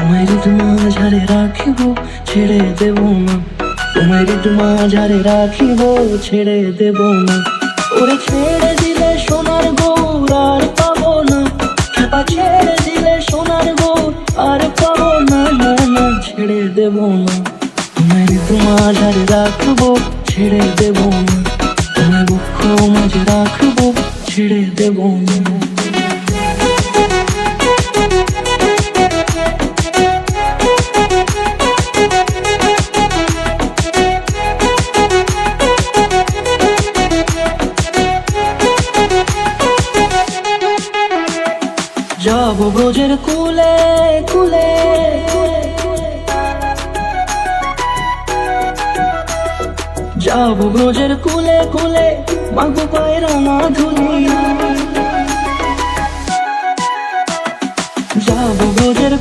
তোমায় মাঝারে রাখিব, ছেড়ে দেব না। তোমায় মাঝারে রাখিব, ছেড়ে দেব না। ওরে ছেড়ে দিলে সোনার গৌর আর পাবো না, খেপা ছেড়ে দিলে সোনার গৌর আর পাবো না, না না ছেড়ে দেব না। তোমায় মাঝারে রাখবো, ছেড়ে দেব না। তোমায় বক্ষ মাঝে রাখবো, ছেড়ে দেব না। যাবো ব্রজের কুলে কুলে, যাবো ব্রজের কুলে কুলে, মাগো পায়রা মাধুরী। যাবো ব্রজের